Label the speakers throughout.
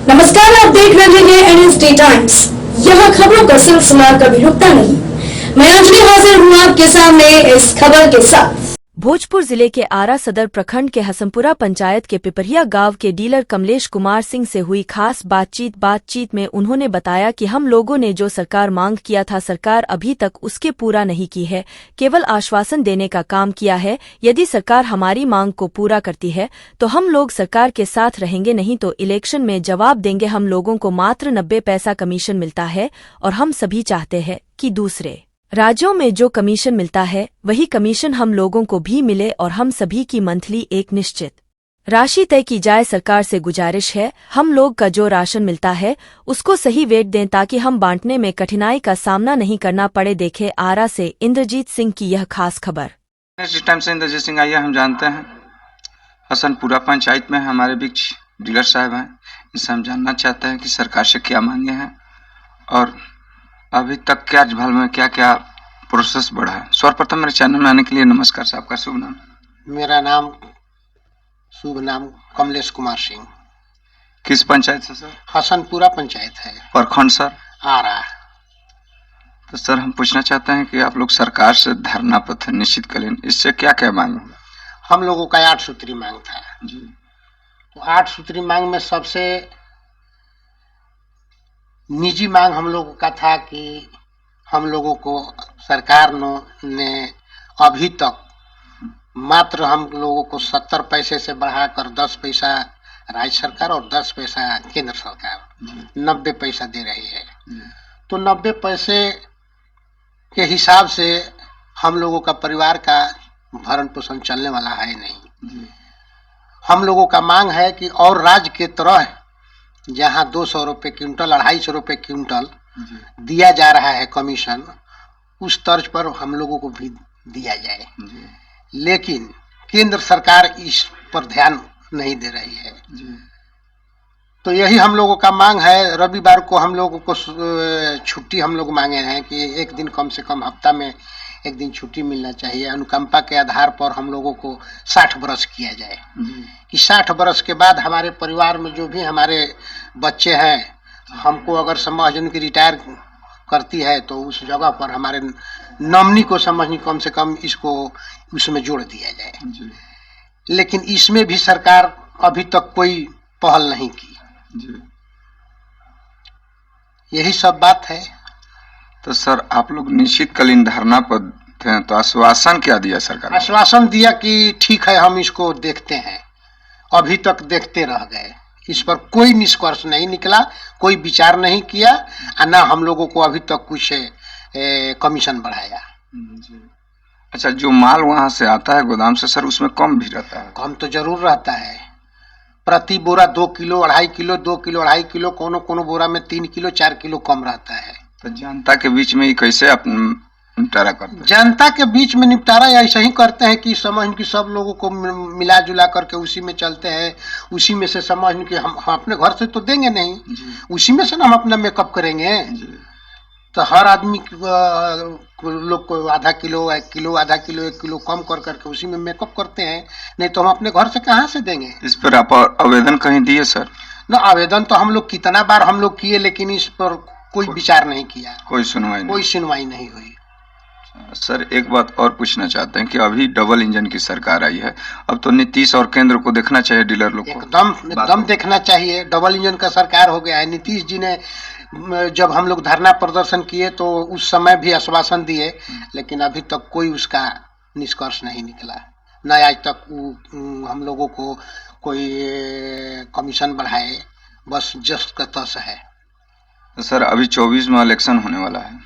Speaker 1: नमस्कार, आप देख रहे हैं एनएसडी टाइम्स। यहाँ खबरों का सिलसिला कभी रुकता नहीं। मैं अंजलि हाजिर हूँ आपके सामने इस खबर के साथ।
Speaker 2: भोजपुर जिले के आरा सदर प्रखंड के हसनपुरा पंचायत के पिपरिया गांव के डीलर कमलेश कुमार सिंह से हुई खास बातचीत में उन्होंने बताया कि हम लोगों ने जो सरकार मांग किया था, सरकार अभी तक उसके पूरा नहीं की है, केवल आश्वासन देने का काम किया है। यदि सरकार हमारी मांग को पूरा करती है तो हम लोग सरकार के साथ रहेंगे, नहीं तो इलेक्शन में जवाब देंगे। हम लोगों को मात्र 90 पैसा कमीशन मिलता है और हम सभी चाहते हैं कि दूसरे राज्यों में जो कमीशन मिलता है वही कमीशन हम लोगों को भी मिले और हम सभी की मंथली एक निश्चित राशि तय की जाए। सरकार से गुजारिश है, हम लोग का जो राशन मिलता है उसको सही वेट दें ताकि हम बांटने में कठिनाई का सामना नहीं करना पड़े। देखे आरा से इंद्रजीत सिंह की यह खास खबर।
Speaker 3: इस टाइम से इंद्रजीत सिंह आइए हम जानते हैं हसनपुरा पंचायत में हमारे बीच डीलर साहब हैं। इनसे हम जानना चाहते हैं कि सरकार से क्या मांगे हैं और अभी तक क्या झलम में क्या क्या प्रोसेस बढ़ा है। सर्वप्रथम मेरे चैनल में आने के लिए नमस्कार साहब। का शुभ नाम?
Speaker 4: मेरा नाम शुभ नाम कमलेश कुमार सिंह।
Speaker 3: किस पंचायत से सर?
Speaker 4: हसनपुरा पंचायत है।
Speaker 3: प्रखंड सर?
Speaker 4: आरा।
Speaker 3: तो सर हम पूछना चाहते हैं कि आप लोग सरकार से धरना पत्र निश्चितकालीन, इससे क्या क्या मांग?
Speaker 4: हम लोगों का 8 सूत्री मांग था जी। तो 8 सूत्री मांग में सबसे निजी मांग हम लोगों का था कि हम लोगों को सरकार ने अभी तक मात्र हम लोगों को 70 पैसे से बढ़ाकर 10 पैसा राज्य सरकार और 10 पैसा केंद्र सरकार 90 पैसा दे रही है। तो 90 पैसे के हिसाब से हम लोगों का परिवार का भरण पोषण चलने वाला है नहीं। हम लोगों का मांग है कि और राज्य के तरह जहाँ 200 रुपये क्विंटल 250 रुपये क्विंटल दिया जा रहा है कमीशन, उस तर्ज पर हम लोगों को भी दिया जाए। लेकिन केंद्र सरकार इस पर ध्यान नहीं दे रही है। तो यही हम लोगों का मांग है। रविवार को हम लोगों को छुट्टी हम लोग मांगे हैं कि एक दिन कम से कम हफ्ता में एक दिन छुट्टी मिलना चाहिए। अनुकंपा के आधार पर हम लोगों को 60 बरस किया जाए कि 60 बरस के बाद हमारे परिवार में जो भी हमारे बच्चे हैं, हमको अगर समझ उनकी रिटायर करती है तो उस जगह पर हमारे नॉमिनी को समझनी कम से कम इसको उसमें जोड़ दिया जाए। लेकिन इसमें भी सरकार अभी तक कोई पहल नहीं की। यही सब बात है।
Speaker 3: तो सर आप लोग निश्चितकालीन धरना पर थे तो आश्वासन क्या दिया सरकार?
Speaker 4: आश्वासन दिया कि ठीक है हम इसको देखते हैं। अभी तक देखते रह गए, इस पर कोई निष्कर्ष नहीं निकला, कोई विचार नहीं किया और ना हम लोगों को अभी तक कुछ कमीशन बढ़ाया।
Speaker 3: अच्छा, जो माल वहां से आता है गोदाम से सर, उसमें कम भी रहता है?
Speaker 4: कम तो जरूर रहता है। प्रति बोरा 2 किलो 2.5 किलो 2 किलो 2.5 किलो कोनो बोरा में 3 किलो 4 किलो कम रहता है।
Speaker 3: तो जनता के बीच में कैसे आप निपटारा करते हैं?
Speaker 4: जनता के बीच में निपटारा ऐसे ही करते हैं कि समझ कि सब लोगों को मिला जुला करके उसी में चलते हैं। उसी में से समझ कि हम अपने घर से तो देंगे नहीं, उसी में से ना हम अपना मेकअप करेंगे। तो हर आदमी लोग को आधा किलो 1 किलो आधा किलो 1 किलो कम कर करके उसी में मेकअप करते हैं, नहीं तो हम अपने घर से कहाँ से देंगे?
Speaker 3: इस पर आप आवेदन कहीं दिए सर?
Speaker 4: ना, आवेदन तो हम लोग कितना बार हम लोग किए, लेकिन इस पर कोई विचार नहीं किया,
Speaker 3: कोई सुनवाई
Speaker 4: नहीं हुई।
Speaker 3: सर एक बात और पूछना चाहते हैं कि अभी डबल इंजन की सरकार आई है, अब तो नीतीश और केंद्र को देखना चाहिए, डीलर लोग को
Speaker 4: एकदम देखना चाहिए। डबल इंजन का सरकार हो गया है। नीतीश जी ने जब हम लोग धरना प्रदर्शन किए तो उस समय भी आश्वासन दिए, लेकिन अभी तक कोई उसका निष्कर्ष नहीं निकला। न आज तक हम लोगों को कोई कमीशन बढ़ाए, बस जस्ट का तस है।
Speaker 3: तो सर अभी 24 में इलेक्शन होने वाला है,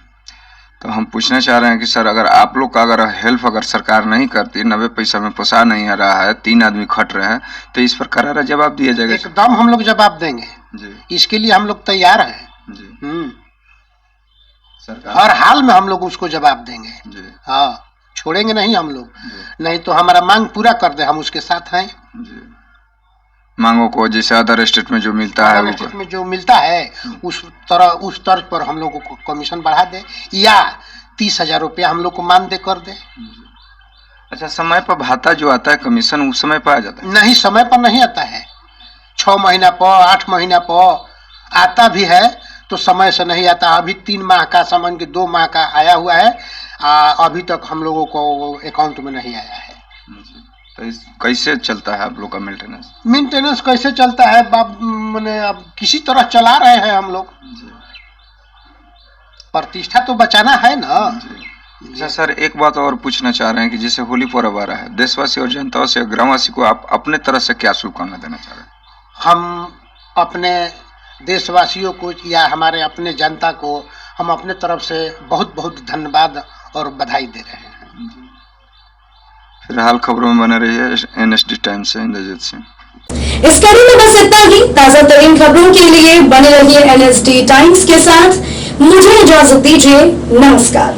Speaker 3: तो हम पूछना चाह रहे हैं कि सर अगर आप लोग का अगर हेल्प अगर सरकार नहीं करती, 90 पैसा में पोसा नहीं आ रहा है, 3 आदमी खट रहे हैं, तो इस पर करारा जवाब दिया जाएगा?
Speaker 4: एकदम हम लोग जवाब देंगे जी। इसके लिए हम लोग तैयार हैं
Speaker 3: जी।
Speaker 4: हर हाल में हम लोग उसको जवाब देंगे जी। हाँ, छोड़ेंगे नहीं हम लोग, नहीं तो हमारा मांग पूरा कर दे, हम उसके साथ हैं जी।
Speaker 3: मांगों को जैसे अदर स्टेट में जो मिलता है,
Speaker 4: स्टेट में जो मिलता है उस तर्ज पर हम लोगों को कमीशन बढ़ा दे या 30,000 रुपया हम लोग को मानदेय कर दे।
Speaker 3: अच्छा, समय पर भाता जो आता है कमीशन उस समय पर आ जाता है?
Speaker 4: नहीं, समय पर नहीं आता है। 6 महीना पर 8 महीना पर आता भी है तो समय से नहीं आता। अभी 3 माह का समझ के 2 माह का आया हुआ है, अभी तक हम लोगों को अकाउंट में नहीं आया है।
Speaker 3: तो कैसे चलता है आप लोग का मेंटेनेंस?
Speaker 4: मेंटेनेंस कैसे चलता है मैंने अब किसी तरह चला रहे हैं हम लोग। प्रतिष्ठा तो बचाना है ना।
Speaker 3: अच्छा सर, एक बात और पूछना चाह रहे हैं कि जैसे होली पर्व आ रहा है, देशवासी और जनता से, ग्रामवासी को आप अपने तरह से क्या शुभकामना देना चाह रहे हैं?
Speaker 4: हम अपने देशवासियों को या हमारे अपने जनता को हम अपने तरफ से बहुत बहुत धन्यवाद और बधाई दे रहे हैं।
Speaker 3: फिलहाल खबरों में बने रहिए NSD टाइम्स से इंद्रजीत सिंह।
Speaker 1: इस कड़ी में बस इतना ही। ताजा तरीन खबरों के लिए बने रहिए NSD टाइम्स के साथ। मुझे इजाजत दीजिए, नमस्कार।